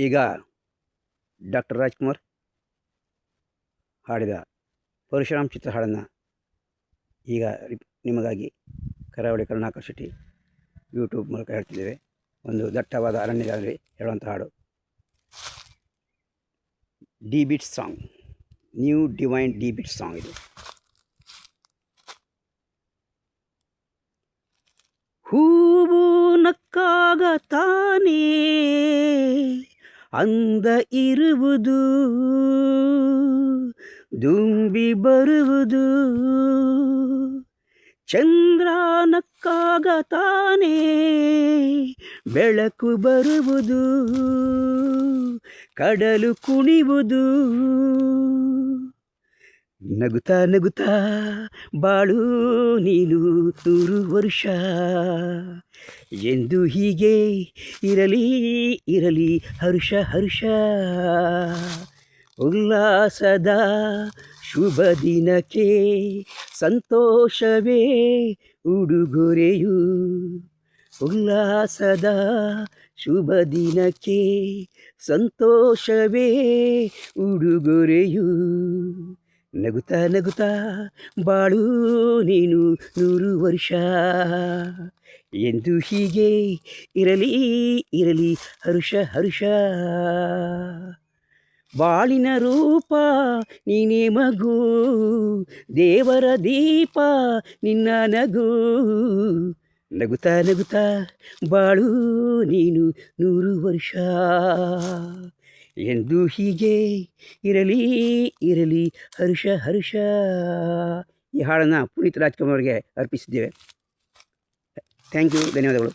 ಈಗ ಡಾಕ್ಟರ್ ರಾಜ್ಕುಮಾರ್ ಹಾಡಿದ ಪರಶುರಾಮ್ ಚಿತ್ರ ಹಾಡನ್ನು ಈಗ ನಿಮಗಾಗಿ ಕರಾವಳಿ ಕರುಣಾಕರ್ ಶೆಟ್ಟಿ ಯೂಟ್ಯೂಬ್ ಮೂಲಕ ಹೇಳ್ತಿದ್ದೇವೆ. ಒಂದು ದಟ್ಟವಾದ ಅರಣ್ಯದಲ್ಲಿ ಹೇಳುವಂಥ ಹಾಡು. D beat song, new divine D beat song ಇದು. ಹೂವು ನಕ್ಕಾಗ ತಾನೇ ಅಂದ ಇರುವುದು, ದುಂಬಿ ಬರುವುದು. ಚಂದ್ರ ನಕ್ಕಾಗ ತಾನೇ ಬೆಳಕು ಬರುವುದು, ಕಡಲು ಕುಣಿಯುವುದು. ನಗುತ್ತಾ ನಗುತ್ತಾ ಬಾಳು ನೀನು 100 ವರ್ಷ, ಎಂದು ಹೀಗೆ ಇರಲಿ ಇರಲಿ ಹರ್ಷ ಹರ್ಷ. ಉಲ್ಲಾಸದ ಶುಭ ದಿನಕ್ಕೆ ಸಂತೋಷವೇ ಉಡುಗೊರೆಯು. ಉಲ್ಲಾಸದ ಶುಭ ದಿನಕ್ಕೆ ಸಂತೋಷವೇ ಉಡುಗೊರೆಯು. ನಗುತ್ತಾ ನಗುತ್ತಾ ಬಾಳು ನೀನು 100 ವರ್ಷ, ಎಂದು ಹೀಗೆ ಇರಲಿ ಇರಲಿ ಹರ್ಷ ಹರ್ಷ. ಬಾಳಿನ ರೂಪ ನೀನೇ ಮಗು, ದೇವರ ದೀಪ ನಿನ್ನ ನಗು. ನಗುತ್ತಾ ನಗುತ್ತಾ ಬಾಳು ನೀನು 100 ವರ್ಷ, ಎಂದು ಹೀಗೆ ಇರಲಿ ಇರಲಿ ಹರ್ಷ ಹರ್ಷ. ಈ ಹಾಡನ್ನು ಪುನೀತ್ ರಾಜ್ಕುಮಾರ್ ಅವರಿಗೆ ಅರ್ಪಿಸಿದ್ದೇವೆ. ಥ್ಯಾಂಕ್ ಯು, ಧನ್ಯವಾದಗಳು.